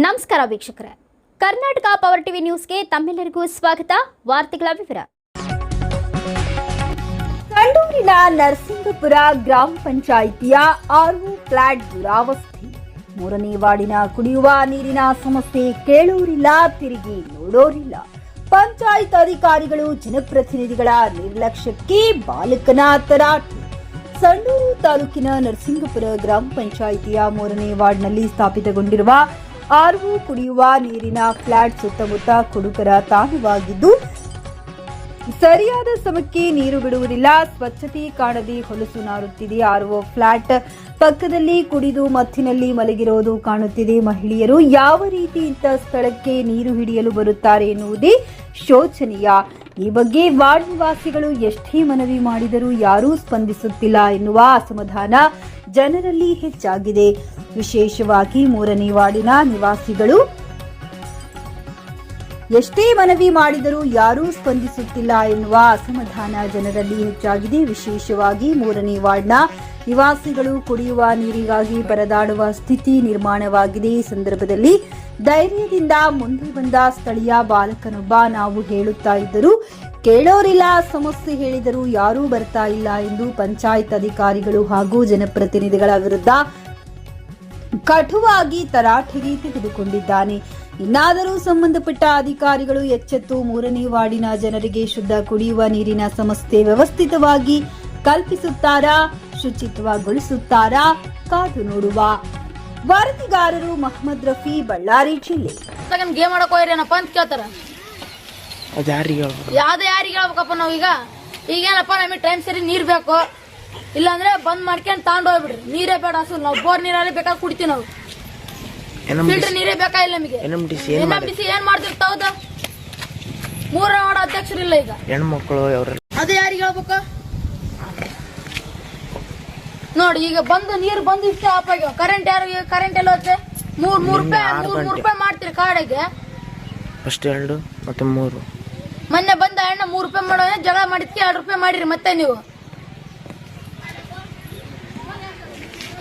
ನಮಸ್ಕಾರ ವೀಕ್ಷಕರೇ, Karnataka power TV ನ್ಯೂಸ್ಗೆ ತಮ್ಮೆಲ್ಲರಿಗೂ ಸ್ವಾಗತ. ವಾರ್ತೆಗಳ ವಿವರ. ಸಂಡೂರಿನ ನರಸಿಂಗಪುರ ಗ್ರಾಮ ಪಂಚಾಯಿತಿಯ ಆರ್ಒ ಫ್ಲಾಟ್ ದುರಾವಸ್ಥೆ. 3ನೇ ವಾರ್ಡಿನ ಕುಡಿಯುವ ನೀರಿನ ಸಮಸ್ಯೆ ಕೇಳೋರಿಲ್ಲ, ತಿರುಗಿ ನೋಡೋರಿಲ್ಲ. ಪಂಚಾಯತ್ ಅಧಿಕಾರಿಗಳು ಜನಪ್ರತಿನಿಧಿಗಳ ನಿರ್ಲಕ್ಷ್ಯಕ್ಕೆ ಬಾಲಕನ ತರಾಟೆ. ಸಂಡೂರು ತಾಲೂಕಿನ ನರಸಿಂಗಪುರ ಗ್ರಾಮ ಪಂಚಾಯಿತಿಯ 3ನೇ ವಾರ್ಡ್ನಲ್ಲಿ ಸ್ಥಾಪಿತಗೊಂಡಿರುವ ಆರ್ಒ ಕುಡಿಯುವ ನೀರಿನ ಫ್ಲಾಟ್ ಸುತ್ತಮುತ್ತ ಕುಡುಕರ ತಾಣವಾಗಿದ್ದು, ಸರಿಯಾದ ಸಮಯಕ್ಕೆ ನೀರು ಬಿಡುವುದಿಲ್ಲ. ಸ್ವಚ್ಛತೆ ಕಾಣದೆ ಹೊಲಸು ನಾರುತ್ತಿದೆ. ಆರ್ಒ ಫ್ಲಾಟ್ ಪಕ್ಕದಲ್ಲಿ ಕುಡಿದು ಮತ್ತಿನಲ್ಲಿ ಮಲಗಿರೋದು ಕಾಣುತ್ತಿದೆ. ಮಹಿಳೆಯರು ಯಾವ ರೀತಿ ಇಂಥ ಸ್ಥಳಕ್ಕೆ ನೀರು ಹಿಡಿಯಲು ಬರುತ್ತಾರೆ ಎನ್ನುವುದೇ ಶೋಚನೀಯ. ಈ ಬಗ್ಗೆ ವಾರ್ಡ್ ನಿವಾಸಿಗಳು ಎಷ್ಟೇ ಮನವಿ ಮಾಡಿದರೂ ಯಾರೂ ಸ್ಪಂದಿಸುತ್ತಿಲ್ಲ ಎನ್ನುವ ಅಸಮಾಧಾನ ಜನರಲ್ಲಿ ಹೆಚ್ಚಾಗಿದೆ. ವಿಶೇಷವಾಗಿ 3ನೇ ವಾರ್ಡಿನ ನಿವಾಸಿಗಳು ಎಷ್ಟೇ ಮನವಿ ಮಾಡಿದರೂ ಯಾರೂ ಸ್ಪಂದಿಸುತ್ತಿಲ್ಲ ಎನ್ನುವ ಅಸಮಾಧಾನ ಜನರಲ್ಲಿ ಹೆಚ್ಚಾಗಿದೆ. ವಿಶೇಷವಾಗಿ 3ನೇ ವಾರ್ಡ್ನ ನಿವಾಸಿಗಳು ಕುಡಿಯುವ ನೀರಿಗಾಗಿ ಪರದಾಡುವ ಸ್ಥಿತಿ ನಿರ್ಮಾಣವಾಗಿದೆ. ಈ ಸಂದರ್ಭದಲ್ಲಿ ಧೈರ್ಯದಿಂದ ಮುಂದೆ ಬಂದ ಸ್ಥಳೀಯ ಬಾಲಕನೊಬ್ಬ, ನಾವು ಹೇಳುತ್ತಾ ಇದ್ದರೂ ಕೇಳೋರಿಲ್ಲ, ಸಮಸ್ಯೆ ಹೇಳಿದರೂ ಯಾರೂ ಬರ್ತಾ ಇಲ್ಲ ಎಂದು ಪಂಚಾಯತ್ ಅಧಿಕಾರಿಗಳು ಹಾಗೂ ಜನಪ್ರತಿನಿಧಿಗಳ ವಿರುದ್ಧ ಕಟುವಾಗಿ ತರಾಟೆಗೆ ತೆಗೆದುಕೊಂಡಿದ್ದಾನೆ. ಇನ್ನಾದರೂ ಸಂಬಂಧಪಟ್ಟ ಅಧಿಕಾರಿಗಳು ಎಚ್ಚೆತ್ತು 3ನೇ ವಾರ್ಡಿನ ಜನರಿಗೆ ಶುದ್ಧ ಕುಡಿಯುವ ನೀರಿನ ಸಮಸ್ಯೆ ವ್ಯವಸ್ಥಿತವಾಗಿ ಕಲ್ಪಿಸುತ್ತಾರಾ, ಶುಚಿತ್ವಗೊಳಿಸುತ್ತಾರಾ, ಕಾದು ನೋಡುವ. ವರದಿಗಾರರು ಮೊಹಮ್ಮದ್ ರಫಿ, ಬಳ್ಳಾರಿ ಜಿಲ್ಲೆ. ಗೇಮ್ ಆಡಕ್ ಹೋಯ್ರೇನಪ್ಪ ಅಂತ ಕೇಳ್ತಾರ. ಯಾರಿಗೆ ಹೇಳ್ಬೇಕಪ್ಪ ನಾವು? ಈಗೇನಪ್ಪ ನಮಗೆ ಟೈಮ್ ಸರಿ ನೀರ್ ಬೇಕು, ಇಲ್ಲಾಂದ್ರೆ ಬಂದ್ ಮಾಡ್ಕೊಂಡು ತಗೊಂಡ್ ಹೋಗ್ಬಿಡ್ರಿ. ನೀರೇ ಬೇಡ, ಅಸಲು ನಾವು ಬೋರ್ ನೀರಲ್ಲಿ ಬೇಕಾದ್ರೆ ಕುಡಿತೀವಿ. ನಾವು ಫಿಲ್ಟರ್ ನೀರೇ ಬೇಕಾಗಿಲ್ಲ ನಮಗೆ. NMDC ಏನ್ ಮಾಡ್ತಿರ್ತಾವದ? 3ನೇ ವಾರ್ಡ್ ಅಧ್ಯಕ್ಷರಿಲ್ಲ ಈಗ. ಹೆಣ್ಮಕ್ಳು ಅದೇ ಯಾರಿಗೆ ಹೇಳ್ಬೇಕು ನೋಡಿ? ಈಗ ಬಂದು ನೀರು ಬಂದು ಇಷ್ಟೇ ಆಫ್ ಆಗ್ಯಾವ. ಕರೆಂಟ್ ಎಲ್ಲ ಹೋಗುತ್ತೆ. 3 ರೂಪಾಯಿ ಮಾಡ್ತೀರಿ ಕಾಡಿಗೆ. ಫಸ್ಟ್ 2 ಮತ್ತೆ 3. ಮೊನ್ನೆ ಬಂದ ಅಣ್ಣ 3 ರೂಪಾಯಿ ಮಾಡೋ ಜಗಳ ಮಾಡಿದ್ಕೆ 2 ರೂಪಾಯಿ ಮಾಡಿರಿ. ಮತ್ತೆ ನೀವು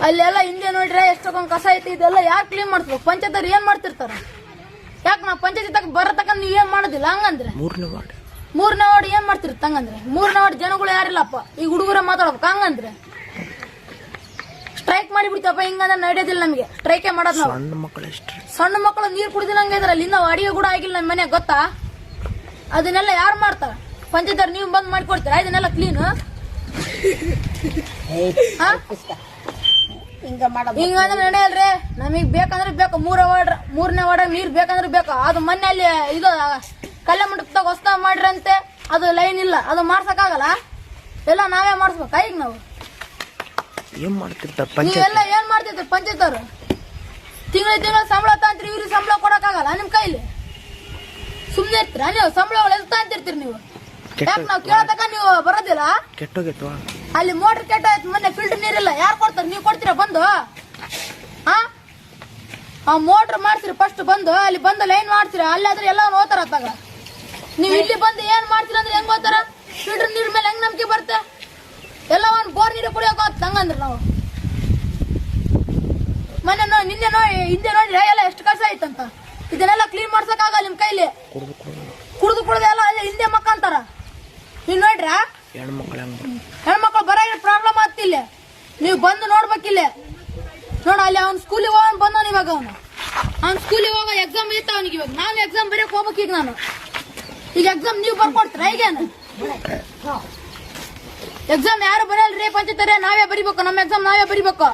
ಅಲ್ಲೆಲ್ಲ ಹಿಂದೆ ನೋಡ್ರಿ ಎಷ್ಟೊಂದು ಕಸ ಐತಿ. ಇದೆಲ್ಲ ಯಾಕೆ ಕ್ಲೀನ್ ಮಾಡ್ಸ್ಬೇಕು? ಪಂಚಾಯತ್ ಏನ್ ಮಾಡ್ತಿರ್ತಾರ? ಯಾಕೆ ನಾವು ಪಂಚಾಯತಿ ತಕ್ಕ ಬರತಕ್ಕ ನೀವ್ ಏನ್ ಮಾಡೋದಿಲ್ಲ? ಹಂಗಂದ್ರೆ 3ನೇ ವಾರ್ಡ್ ಏನ್ ಮಾಡ್ತಿರ್ತ? ಹಂಗಂದ್ರೆ 3ನೇ ವಾರ್ಡ್ ಜನಗಳು ಯಾರಿಲ್ಲಪ್ಪ. ಈಗ ಹುಡುಗರ ಮಾತಾಡ್ಬೇಕು. ಹಂಗಂದ್ರೆ ಸ್ಟ್ರೈಕ್ ಮಾಡಿಬಿಡ್ತಪ್ಪ. ಹಿಂಗಂದ್ರೆ ನಡೆಯೋದಿಲ್ಲ ನಮಗೆ. ಸ್ಟ್ರೈಕೇ ಮಾಡೋದು ನಾವು. ಸಣ್ಣ ಮಕ್ಕಳು ನೀರು ಕುಡಿದಿಲ್ಲಂಗ ಇದ್ರಲ್ಲಿ. ಇನ್ನ ಅಡಿಗೆ ಕೂಡ ಆಗಿಲ್ಲ ನಮ್ಮ ಮನೆ, ಗೊತ್ತಾ? ಅದನ್ನೆಲ್ಲ ಯಾರು ಮಾಡ್ತಾರ? ಪಂಚಾಯತ್ ನೀವು ಬಂದ್ ಮಾಡಿಕೊಡ್ತೀರಾ ಇದನ್ನೆಲ್ಲ ಕ್ಲೀನ್? ಹಿಂಗಂದ್ರೆ ನಡೆಯಲ್ರಿ. ನಮಗ್ ಬೇಕಂದ್ರೆ ಬೇಕು. 3ನೇ ವಾರ್ಡ್ ನೀರ್ ಬೇಕಂದ್ರೆ ಬೇಕು. ಅದು ಮೊನ್ನೆ ಅಲ್ಲಿ ಇದು ಕಲ್ಯಾಣ ಮಂಟಪದಾಗ ಹೊಸ ಮಾಡ್ರಂತೆ. ಅದು ಲೈನ್ ಇಲ್ಲ, ಅದು ಮಾಡ್ಸಕ್ಕಾಗಲ್ಲ. ಎಲ್ಲ ನಾವೇ ಮಾಡಿಸ್ಬೇಕ. ಈಗ ನಾವು ನೀವೆಲ್ಲ ಏನ್ ಮಾಡ್ತಿದ್ರಿ? ಪಂಚಾಯತ್ ಅವ್ರು ತಿಂಗಳ ಸಂಬಳ ತಂತೀರಿ, ಇವ್ರಿಗೆ ಸಂಬಳ ಕೊಡಕ್ಕಾಗಲ್ಲ ನಿಮ್ ಕೈಲಿ. ಸುಮ್ನೆ ಇರ್ತೀರ ನೀವು? ಸಂಬಳಗಳು ಎಷ್ಟು ತಂತಿರ್ತೀರಿ ನೀವು? ಯಾಕೆ ನಾವು ಕೇಳತಕ್ಕ ನೀವು ಬರೋದಿಲ್ಲ? ಅಲ್ಲಿ ಮೋಟರ್ ಕೆಟ್ಟ ಮೊನ್ನೆ ಫಿಲ್ಟರ್ ನೀರಿಲ್ಲ. ಯಾರು ಕೊಡ್ತಾರೆ? ನೀವು ಕೊಡ್ತೀರಾ ಬಂದು? ಆ ಮೋಟರ್ ಮಾಡ್ತೀರಿ ಫಸ್ಟ್ ಬಂದು. ಅಲ್ಲಿ ಬಂದು ಲೈನ್ ಮಾಡ್ತೀರ. ಅಲ್ಲಾದ್ರೆ ಎಲ್ಲ ಹೋಗ್ತಾರ ಅತ್ತಾಗ. ನೀವು ಇಲ್ಲಿ ಬಂದು ಏನ್ ಮಾಡ್ತೀರ ಅಂದ್ರೆ ಹೆಂಗ್ ಹೋಗ್ತಾರ? ಫಿಲ್ಟರ್ ನೀರ್ ಮೇಲೆ ಹೆಂಗ್ ನಂಬಿಕೆ ಬರುತ್ತೆ? ಎಲ್ಲ ಒಂದ್ ಬೋರ್ ನೀರು ಕುಡಿಯೋಕೆ ಹೋಗ್ತ. ಹಂಗಂದ್ರೆ ನಾವು ಮೊನ್ನೆ ಹಿಂದೆ ನೋಡ್ರಿ ಎಲ್ಲ ಎಷ್ಟು ಕಸ ಐತಂತ. ಇದನ್ನೆಲ್ಲ ಕ್ಲೀನ್ ಮಾಡ್ಸಕ್ ಆಗಲ್ಲ ನಿಮ್ ಕೈಲಿ. ಕುಡ್ದು ಎಲ್ಲ ಅಲ್ಲಿ ಹಿಂದೆ ಮಕ್ಕಂತಾರ. ನೀವ್ ನೋಡ್ರ ಹೆಣ್ಮಕ್ಳು ಬರ ಪ್ರಾಬ್ಲಮ್ ಆಗ್ತಿಲ್ಲ. ನೀವು ಬಂದು ನೋಡ್ಬೇಕಿಲ್ಲ. ನೋಡ ಅಲ್ಲಿ ಅವ್ನ ಸ್ಕೂಲಿಗೆ ಹೋಗೋನ್ ಬಂದವನ್. ಇವಾಗ ಅವ್ನ ಸ್ಕೂಲಿಗೆ ಹೋಗೋ ಎಕ್ಸಾಮ್ ಐತ ಅವನಿಗೆ. ಇವಾಗ ನಾನು ಎಕ್ಸಾಮ್ ಬರೆಯಕ್ ಹೋಗ್ಬೇಕು. ಈಗ ನಾನು ಈಗ ಎಕ್ಸಾಮ್ ನೀವು ಬರ್ಕೊಡ್ತೀರ? ಈಗೇನು ಎಕ್ಸಾಮ್ ಯಾರು ಬರಲ್ರಿ? ಪಂಚಾಯತ್ ನಾವೇ ಬರಿಬೇಕು. ನಮ್ಮ ಎಕ್ಸಾಮ್ ನಾವೇ ಬರಿಬೇಕು.